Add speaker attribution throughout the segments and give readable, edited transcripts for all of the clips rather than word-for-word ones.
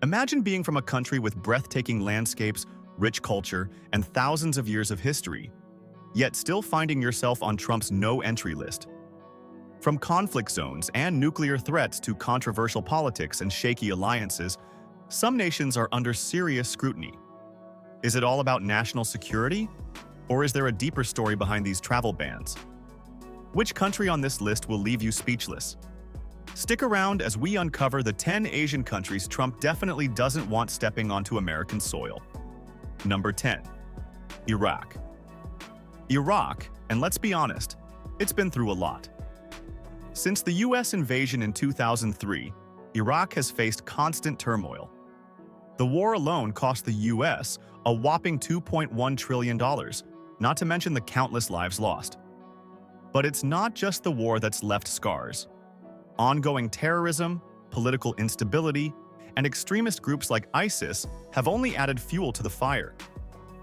Speaker 1: Imagine being from a country with breathtaking landscapes, rich culture, and thousands of years of history, yet still finding yourself on Trump's no-entry list. From conflict zones and nuclear threats to controversial politics and shaky alliances, some nations are under serious scrutiny. Is it all about national security? Or is there a deeper story behind these travel bans? Which country on this list will leave you speechless? Stick around as we uncover the 10 Asian countries Trump definitely doesn't want stepping onto American soil. Number 10. Iraq. Iraq, and let's be honest, it's been through a lot. Since the US invasion in 2003, Iraq has faced constant turmoil. The war alone cost the US a whopping $2.1 trillion, not to mention the countless lives lost. But it's not just the war that's left scars. Ongoing terrorism, political instability, and extremist groups like ISIS have only added fuel to the fire.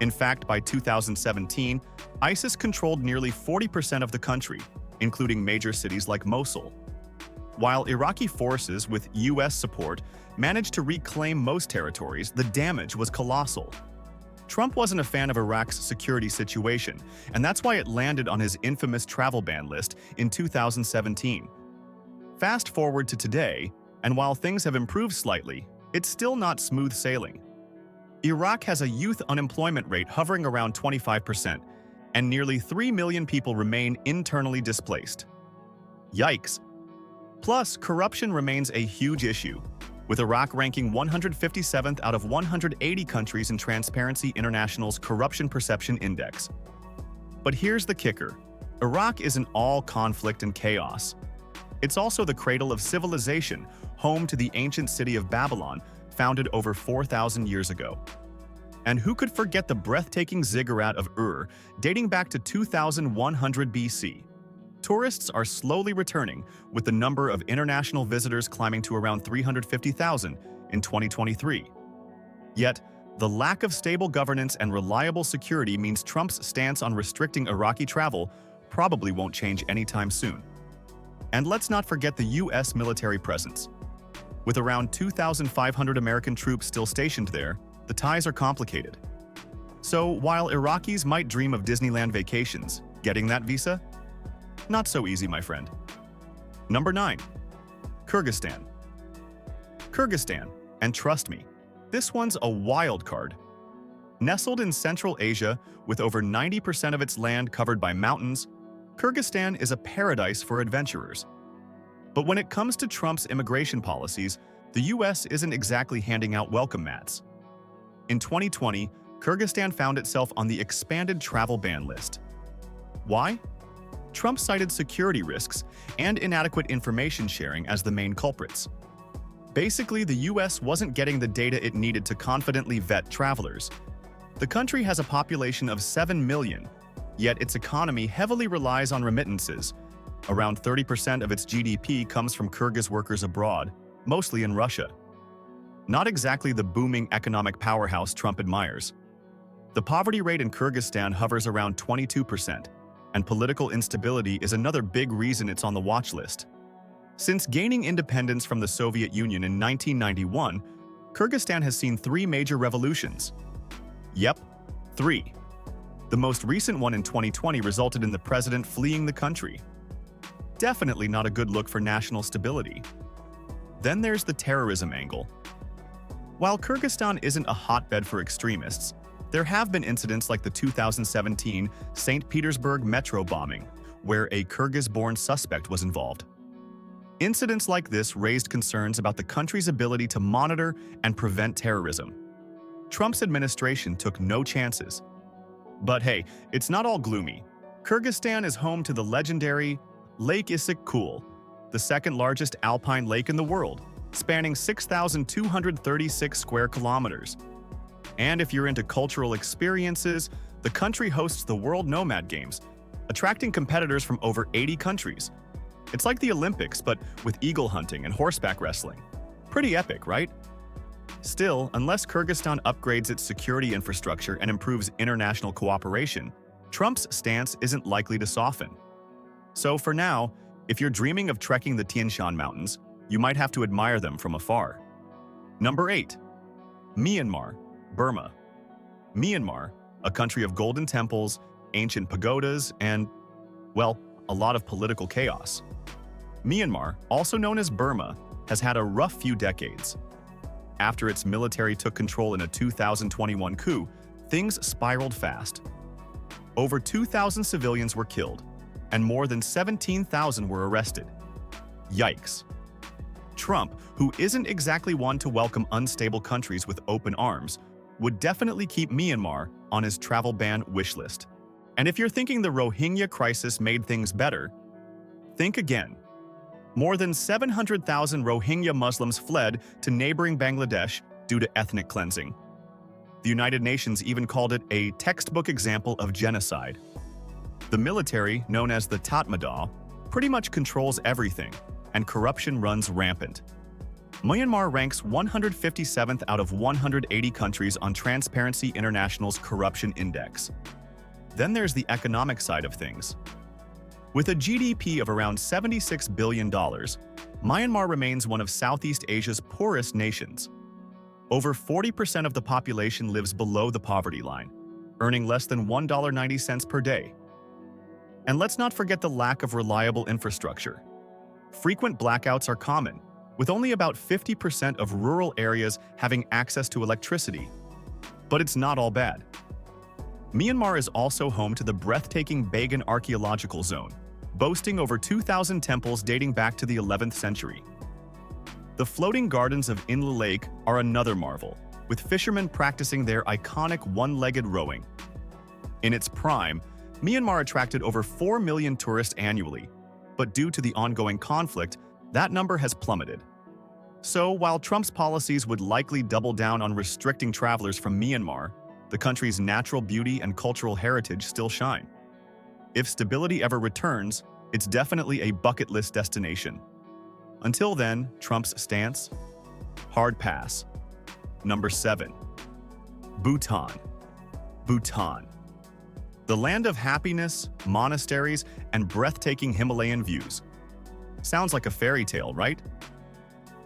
Speaker 1: In fact, by 2017, ISIS controlled nearly 40% of the country, including major cities like Mosul. While Iraqi forces with US support managed to reclaim most territories, the damage was colossal. Trump wasn't a fan of Iraq's security situation, and that's why it landed on his infamous travel ban list in 2017. Fast forward to today, and while things have improved slightly, it's still not smooth sailing. Iraq has a youth unemployment rate hovering around 25%, and nearly 3 million people remain internally displaced. Yikes! Plus, corruption remains a huge issue, with Iraq ranking 157th out of 180 countries in Transparency International's Corruption Perception Index. But here's the kicker. Iraq isn't all conflict and chaos. It's also the cradle of civilization, home to the ancient city of Babylon, founded over 4,000 years ago. And who could forget the breathtaking ziggurat of Ur, dating back to 2100 BC? Tourists are slowly returning, with the number of international visitors climbing to around 350,000 in 2023. Yet, the lack of stable governance and reliable security means Trump's stance on restricting Iraqi travel probably won't change anytime soon. And let's not forget the US military presence. With around 2,500 American troops still stationed there, the ties are complicated. So while Iraqis might dream of Disneyland vacations, getting that visa? Not so easy, my friend. Number 9. Kyrgyzstan. Kyrgyzstan, and trust me, this one's a wild card. Nestled in Central Asia, with over 90% of its land covered by mountains, Kyrgyzstan is a paradise for adventurers. But when it comes to Trump's immigration policies, the US isn't exactly handing out welcome mats. In 2020, Kyrgyzstan found itself on the expanded travel ban list. Why? Trump cited security risks and inadequate information sharing as the main culprits. Basically, the US wasn't getting the data it needed to confidently vet travelers. The country has a population of 7 million, yet its economy heavily relies on remittances. Around 30% of its GDP comes from Kyrgyz workers abroad, mostly in Russia. Not exactly the booming economic powerhouse Trump admires. The poverty rate in Kyrgyzstan hovers around 22%, and political instability is another big reason it's on the watch list. Since gaining independence from the Soviet Union in 1991, Kyrgyzstan has seen 3 major revolutions. Yep, 3. The most recent one in 2020 resulted in the president fleeing the country. Definitely not a good look for national stability. Then there's the terrorism angle. While Kyrgyzstan isn't a hotbed for extremists, there have been incidents like the 2017 St. Petersburg metro bombing, where a Kyrgyz-born suspect was involved. Incidents like this raised concerns about the country's ability to monitor and prevent terrorism. Trump's administration took no chances. But hey, it's not all gloomy. Kyrgyzstan is home to the legendary Lake Issyk-Kul, the second largest alpine lake in the world, spanning 6,236 square kilometers. And if you're into cultural experiences, the country hosts the World Nomad Games, attracting competitors from over 80 countries. It's like the Olympics, but with eagle hunting and horseback wrestling. Pretty epic, right? Still, unless Kyrgyzstan upgrades its security infrastructure and improves international cooperation, Trump's stance isn't likely to soften. So for now, if you're dreaming of trekking the Tian Shan Mountains, you might have to admire them from afar. Number 8. Myanmar, Burma. Myanmar, a country of golden temples, ancient pagodas, and, well, a lot of political chaos. Myanmar, also known as Burma, has had a rough few decades. After its military took control in a 2021 coup, things spiraled fast. Over 2,000 civilians were killed, and more than 17,000 were arrested. Yikes. Trump, who isn't exactly one to welcome unstable countries with open arms, would definitely keep Myanmar on his travel ban wish list. And if you're thinking the Rohingya crisis made things better, think again. More than 700,000 Rohingya Muslims fled to neighboring Bangladesh due to ethnic cleansing. The United Nations even called it a textbook example of genocide. The military, known as the Tatmadaw, pretty much controls everything, and corruption runs rampant. Myanmar ranks 157th out of 180 countries on Transparency International's Corruption Index. Then there's the economic side of things. With a GDP of around $76 billion, Myanmar remains one of Southeast Asia's poorest nations. Over 40% of the population lives below the poverty line, earning less than $1.90 per day. And let's not forget the lack of reliable infrastructure. Frequent blackouts are common, with only about 50% of rural areas having access to electricity. But it's not all bad. Myanmar is also home to the breathtaking Bagan Archaeological Zone, boasting over 2,000 temples dating back to the 11th century. The floating gardens of Inla Lake are another marvel, with fishermen practicing their iconic one-legged rowing. In its prime, Myanmar attracted over 4 million tourists annually, but due to the ongoing conflict, that number has plummeted. So, while Trump's policies would likely double down on restricting travelers from Myanmar, the country's natural beauty and cultural heritage still shine. If stability ever returns, it's definitely a bucket list destination. Until then, Trump's stance? Hard pass. Number 7. Bhutan. Bhutan. The land of happiness, monasteries, and breathtaking Himalayan views. Sounds like a fairy tale, right?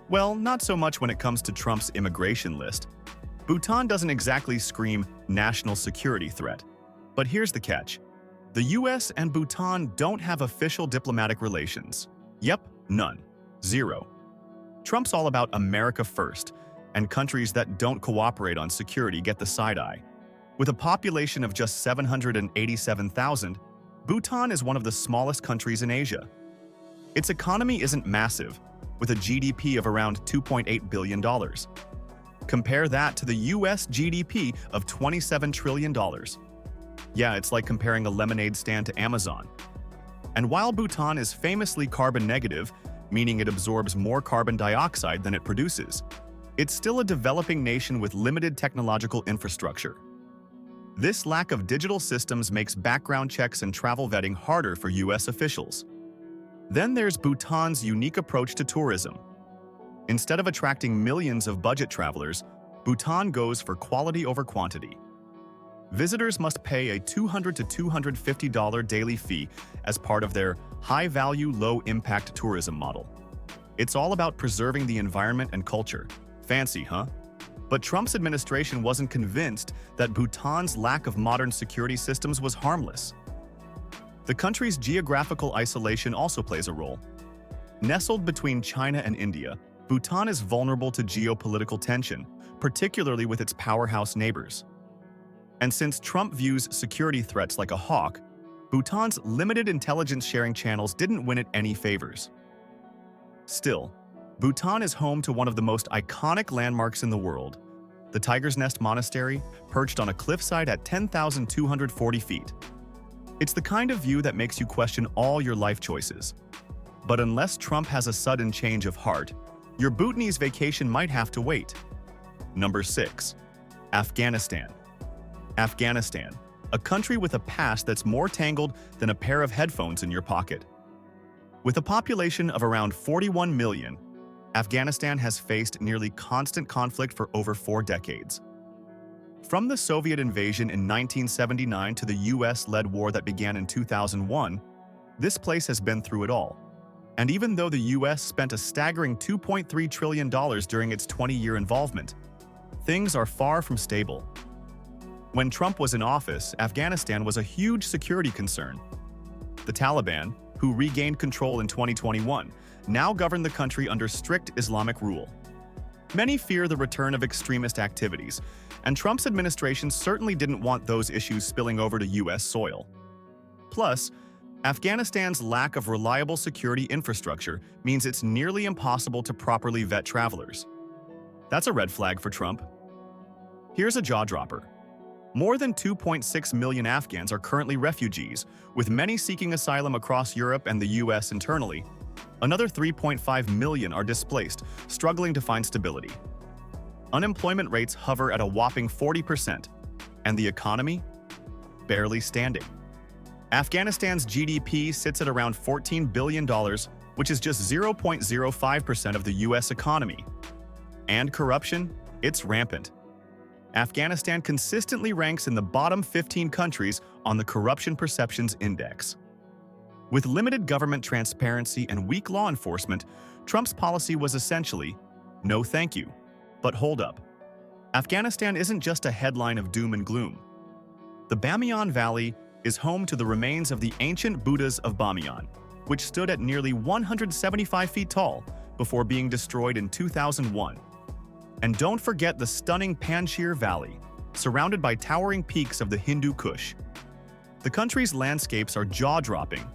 Speaker 1: Well, not so much when it comes to Trump's immigration list. Bhutan doesn't exactly scream national security threat. But here's the catch. The US and Bhutan don't have official diplomatic relations. Yep, none. Zero. Trump's all about America first, and countries that don't cooperate on security get the side eye. With a population of just 787,000, Bhutan is one of the smallest countries in Asia. Its economy isn't massive, with a GDP of around $2.8 billion. Compare that to the US GDP of $27 trillion. Yeah, it's like comparing a lemonade stand to Amazon. And while Bhutan is famously carbon negative, meaning it absorbs more carbon dioxide than it produces, it's still a developing nation with limited technological infrastructure. This lack of digital systems makes background checks and travel vetting harder for US officials. Then there's Bhutan's unique approach to tourism. Instead of attracting millions of budget travelers, Bhutan goes for quality over quantity. Visitors must pay a $200 to $250 daily fee as part of their high-value, low-impact tourism model. It's all about preserving the environment and culture. Fancy, huh? But Trump's administration wasn't convinced that Bhutan's lack of modern security systems was harmless. The country's geographical isolation also plays a role. Nestled between China and India, Bhutan is vulnerable to geopolitical tension, particularly with its powerhouse neighbors. And since Trump views security threats like a hawk, Bhutan's limited intelligence-sharing channels didn't win it any favors. Still, Bhutan is home to one of the most iconic landmarks in the world, the Tiger's Nest Monastery, perched on a cliffside at 10,240 feet. It's the kind of view that makes you question all your life choices. But unless Trump has a sudden change of heart, your Bhutanese vacation might have to wait. Number 6. Afghanistan. Afghanistan, a country with a past that's more tangled than a pair of headphones in your pocket. With a population of around 41 million, Afghanistan has faced nearly constant conflict for over 4 decades. From the Soviet invasion in 1979 to the US-led war that began in 2001, this place has been through it all. And even though the US spent a staggering $2.3 trillion during its 20-year involvement, things are far from stable. When Trump was in office, Afghanistan was a huge security concern. The Taliban, who regained control in 2021, now govern the country under strict Islamic rule. Many fear the return of extremist activities, and Trump's administration certainly didn't want those issues spilling over to U.S. soil. Plus, Afghanistan's lack of reliable security infrastructure means it's nearly impossible to properly vet travelers. That's a red flag for Trump. Here's a jaw-dropper. More than 2.6 million Afghans are currently refugees, with many seeking asylum across Europe and the U.S. internally. Another 3.5 million are displaced, struggling to find stability. Unemployment rates hover at a whopping 40%, and the economy? Barely standing. Afghanistan's GDP sits at around $14 billion, which is just 0.05% of the U.S. economy. And corruption? It's rampant. Afghanistan consistently ranks in the bottom 15 countries on the Corruption Perceptions Index. With limited government transparency and weak law enforcement, Trump's policy was essentially, no thank you. But hold up. Afghanistan isn't just a headline of doom and gloom. The Bamyan Valley is home to the remains of the ancient Buddhas of Bamyan, which stood at nearly 175 feet tall before being destroyed in 2001. And don't forget the stunning Panjshir Valley, surrounded by towering peaks of the Hindu Kush. The country's landscapes are jaw-dropping,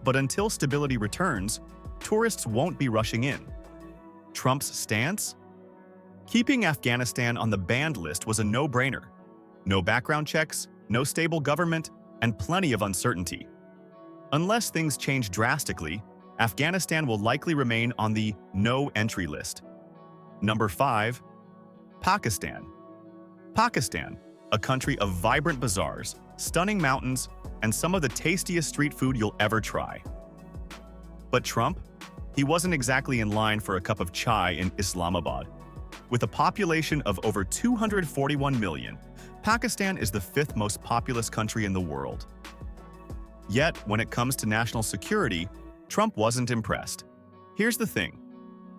Speaker 1: but until stability returns, tourists won't be rushing in. Trump's stance? Keeping Afghanistan on the banned list was a no-brainer. No background checks, no stable government, and plenty of uncertainty. Unless things change drastically, Afghanistan will likely remain on the no-entry list. Number 5. Pakistan. Pakistan, a country of vibrant bazaars, stunning mountains, and some of the tastiest street food you'll ever try. But Trump? He wasn't exactly in line for a cup of chai in Islamabad. With a population of over 241 million, Pakistan is the 5th most populous country in the world. Yet, when it comes to national security, Trump wasn't impressed. Here's the thing.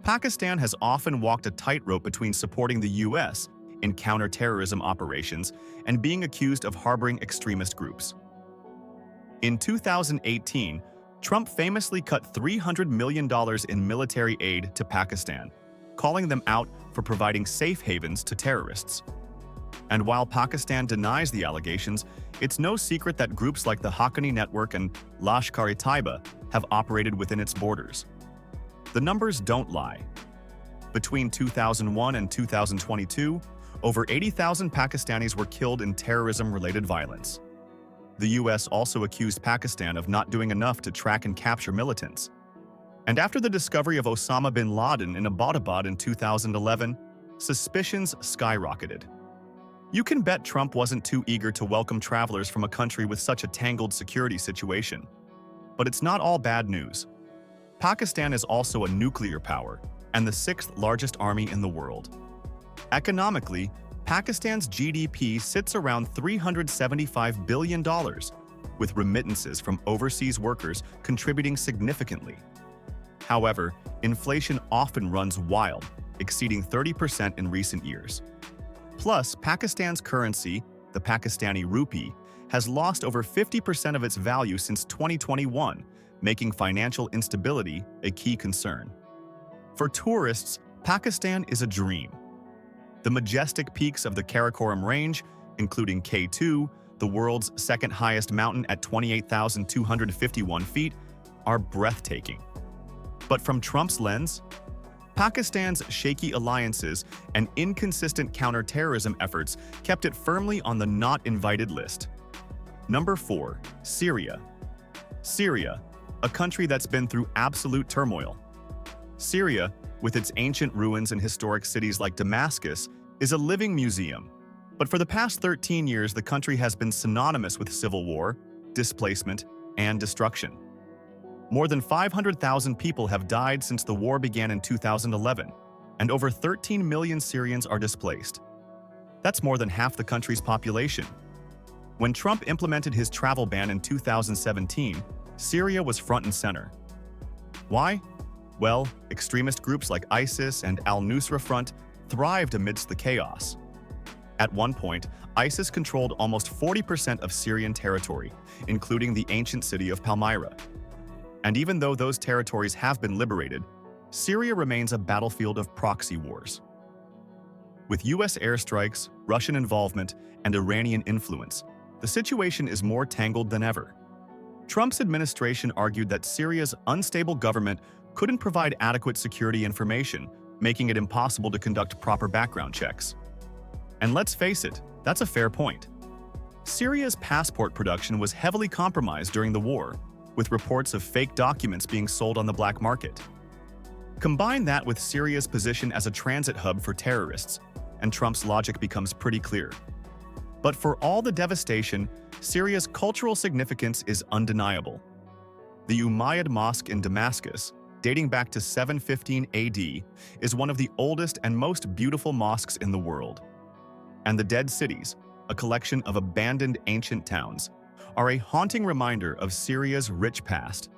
Speaker 1: Pakistan has often walked a tightrope between supporting the U.S. in counterterrorism operations and being accused of harboring extremist groups. In 2018, Trump famously cut $300 million in military aid to Pakistan, calling them out for providing safe havens to terrorists. And while Pakistan denies the allegations, it's no secret that groups like the Haqqani Network and Lashkar-e-Taiba have operated within its borders. The numbers don't lie. Between 2001 and 2022, over 80,000 Pakistanis were killed in terrorism-related violence. The U.S. also accused Pakistan of not doing enough to track and capture militants. And after the discovery of Osama bin Laden in Abbottabad in 2011, suspicions skyrocketed. You can bet Trump wasn't too eager to welcome travelers from a country with such a tangled security situation. But it's not all bad news. Pakistan is also a nuclear power and the 6th largest army in the world. Economically, Pakistan's GDP sits around $375 billion, with remittances from overseas workers contributing significantly. However, inflation often runs wild, exceeding 30% in recent years. Plus, Pakistan's currency, the Pakistani rupee, has lost over 50% of its value since 2021, making financial instability a key concern. For tourists, Pakistan is a dream. The majestic peaks of the Karakoram Range, including K2, the world's 2nd highest mountain at 28,251 feet, are breathtaking. But from Trump's lens, Pakistan's shaky alliances and inconsistent counterterrorism efforts kept it firmly on the not invited list. Number 4. Syria. Syria, a country that's been through absolute turmoil. Syria, with its ancient ruins and historic cities like Damascus, is a living museum. But for the past 13 years, the country has been synonymous with civil war, displacement, and destruction. More than 500,000 people have died since the war began in 2011, and over 13 million Syrians are displaced. That's more than half the country's population. When Trump implemented his travel ban in 2017, Syria was front and center. Why? Well, extremist groups like ISIS and al-Nusra Front thrived amidst the chaos. At one point, ISIS controlled almost 40% of Syrian territory, including the ancient city of Palmyra. And even though those territories have been liberated, Syria remains a battlefield of proxy wars. With US airstrikes, Russian involvement, and Iranian influence, the situation is more tangled than ever. Trump's administration argued that Syria's unstable government couldn't provide adequate security information, making it impossible to conduct proper background checks. And let's face it, that's a fair point. Syria's passport production was heavily compromised during the war, with reports of fake documents being sold on the black market. Combine that with Syria's position as a transit hub for terrorists, and Trump's logic becomes pretty clear. But for all the devastation, Syria's cultural significance is undeniable. The Umayyad Mosque in Damascus, dating back to 715 AD, is one of the oldest and most beautiful mosques in the world. And the Dead Cities, a collection of abandoned ancient towns, are a haunting reminder of Syria's rich past.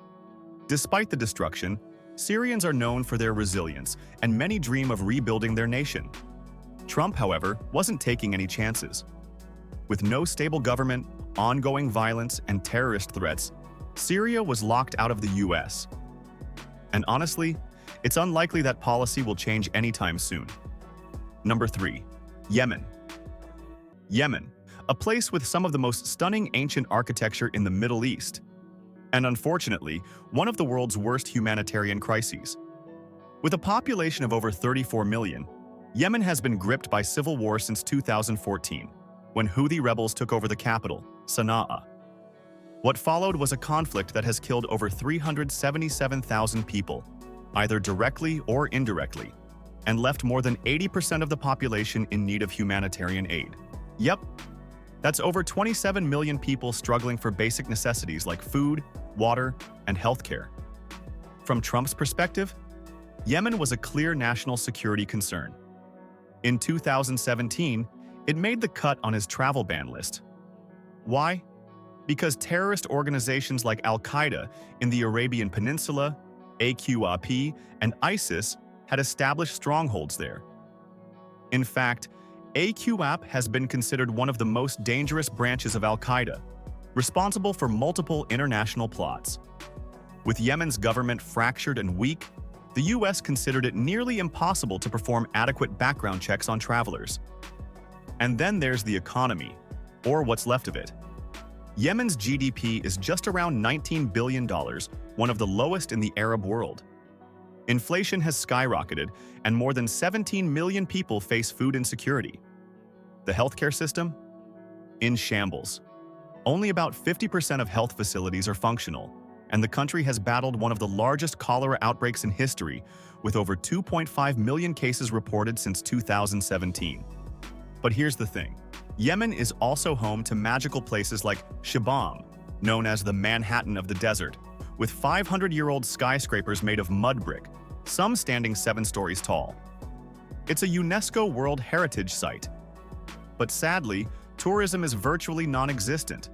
Speaker 1: Despite the destruction, Syrians are known for their resilience, and many dream of rebuilding their nation. Trump, however, wasn't taking any chances. With no stable government, ongoing violence, and terrorist threats, Syria was locked out of the US. And honestly, it's unlikely that policy will change anytime soon. Number 3. Yemen. Yemen, a place with some of the most stunning ancient architecture in the Middle East, and unfortunately, one of the world's worst humanitarian crises. With a population of over 34 million, Yemen has been gripped by civil war since 2014, when Houthi rebels took over the capital, Sana'a. What followed was a conflict that has killed over 377,000 people, either directly or indirectly, and left more than 80% of the population in need of humanitarian aid. Yep, that's over 27 million people struggling for basic necessities like food, water, and healthcare. From Trump's perspective, Yemen was a clear national security concern. In 2017, it made the cut on his travel ban list. Why? Because terrorist organizations like Al-Qaeda in the Arabian Peninsula, AQAP, and ISIS had established strongholds there. In fact, AQAP has been considered one of the most dangerous branches of Al-Qaeda, responsible for multiple international plots. With Yemen's government fractured and weak, the US considered it nearly impossible to perform adequate background checks on travelers. And then there's the economy, or what's left of it. Yemen's GDP is just around $19 billion, one of the lowest in the Arab world. Inflation has skyrocketed, and more than 17 million people face food insecurity. The healthcare system? In shambles. Only about 50% of health facilities are functional, and the country has battled one of the largest cholera outbreaks in history, with over 2.5 million cases reported since 2017. But here's the thing. Yemen is also home to magical places like Shibam, known as the Manhattan of the desert, with 500-year-old skyscrapers made of mud brick, some standing 7 stories tall. It's a UNESCO World Heritage Site. But sadly, tourism is virtually non-existent.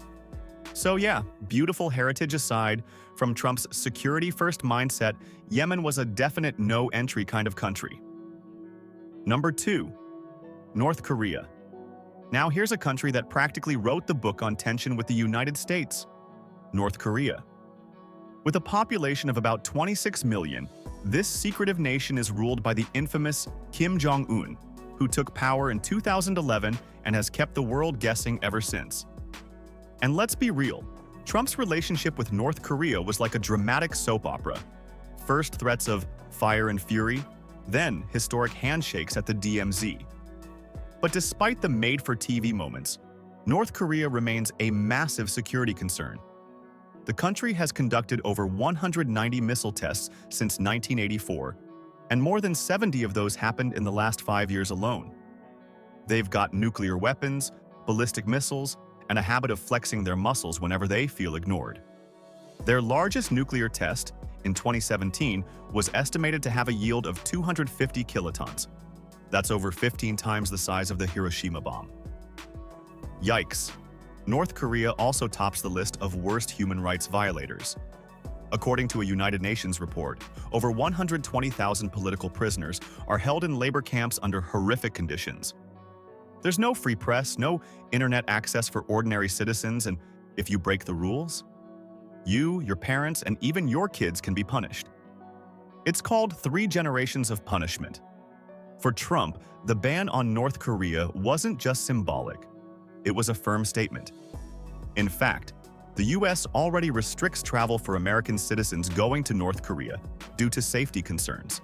Speaker 1: So yeah, beautiful heritage aside, from Trump's security-first mindset, Yemen was a definite no-entry kind of country. Number 2. North Korea. Now here's a country that practically wrote the book on tension with the United States. North Korea. With a population of about 26 million, this secretive nation is ruled by the infamous Kim Jong-un, who took power in 2011 and has kept the world guessing ever since. And let's be real, Trump's relationship with North Korea was like a dramatic soap opera. First threats of fire and fury, then historic handshakes at the DMZ. But despite the made-for-TV moments, North Korea remains a massive security concern. The country has conducted over 190 missile tests since 1984, and more than 70 of those happened in the last 5 years alone. They've got nuclear weapons, ballistic missiles, and a habit of flexing their muscles whenever they feel ignored. Their largest nuclear test, in 2017, was estimated to have a yield of 250 kilotons. That's over 15 times the size of the Hiroshima bomb. Yikes! North Korea also tops the list of worst human rights violators. According to a United Nations report, over 120,000 political prisoners are held in labor camps under horrific conditions. There's no free press, no internet access for ordinary citizens, and if you break the rules, you, your parents, and even your kids can be punished. It's called 3 generations of punishment. For Trump, the ban on North Korea wasn't just symbolic. It was a firm statement. In fact, the US already restricts travel for American citizens going to North Korea due to safety concerns.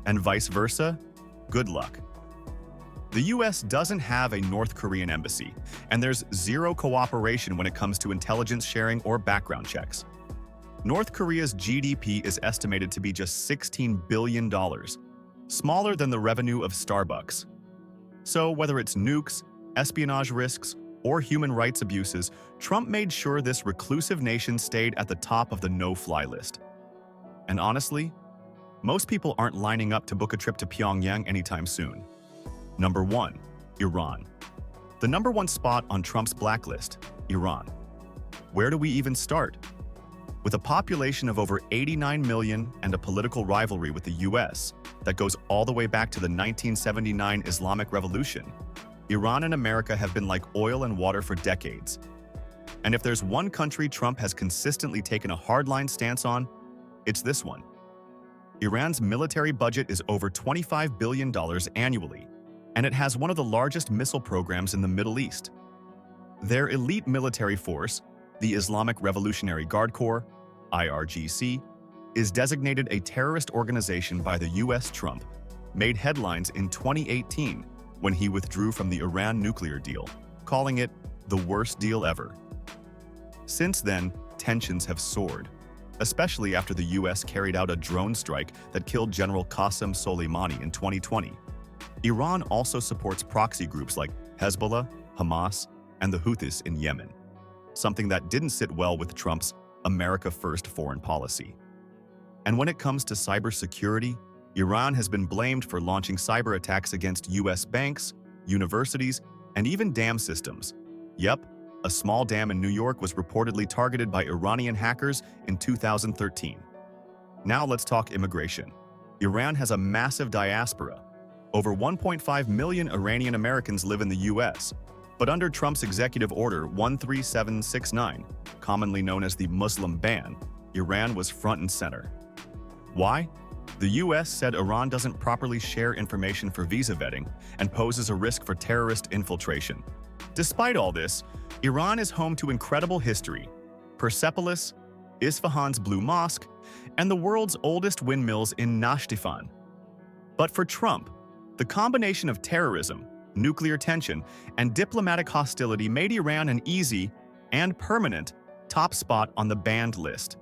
Speaker 1: And vice versa, good luck. The US doesn't have a North Korean embassy, and there's zero cooperation when it comes to intelligence sharing or background checks. North Korea's GDP is estimated to be just $16 billion, smaller than the revenue of Starbucks. So whether it's nukes, espionage risks, or human rights abuses, Trump made sure this reclusive nation stayed at the top of the no-fly list. And honestly, most people aren't lining up to book a trip to Pyongyang anytime soon. Number 1. Iran. The number 1 spot on Trump's blacklist, Iran. Where do we even start? With a population of over 89 million and a political rivalry with the US that goes all the way back to the 1979 Islamic Revolution, Iran and America have been like oil and water for decades. And if there's one country Trump has consistently taken a hardline stance on, it's this one. Iran's military budget is over $25 billion annually, and it has one of the largest missile programs in the Middle East. Their elite military force, the Islamic Revolutionary Guard Corps, IRGC, is designated a terrorist organization by the US. Trump made headlines in 2018 when he withdrew from the Iran nuclear deal, calling it the worst deal ever. Since then, tensions have soared, especially after the US carried out a drone strike that killed General Qasem Soleimani in 2020. Iran also supports proxy groups like Hezbollah, Hamas, and the Houthis in Yemen, something that didn't sit well with Trump's America First foreign policy. And when it comes to cybersecurity, Iran has been blamed for launching cyber attacks against US banks, universities, and even dam systems. Yep, a small dam in New York was reportedly targeted by Iranian hackers in 2013. Now let's talk immigration. Iran has a massive diaspora. Over 1.5 million Iranian Americans live in the US, but under Trump's Executive Order 13769, commonly known as the Muslim ban, Iran was front and center. Why? The US said Iran doesn't properly share information for visa vetting and poses a risk for terrorist infiltration. Despite all this, Iran is home to incredible history: Persepolis, Isfahan's Blue Mosque, and the world's oldest windmills in Nakhchivan. But for Trump, the combination of terrorism, nuclear tension, and diplomatic hostility made Iran an easy and permanent top spot on the banned list.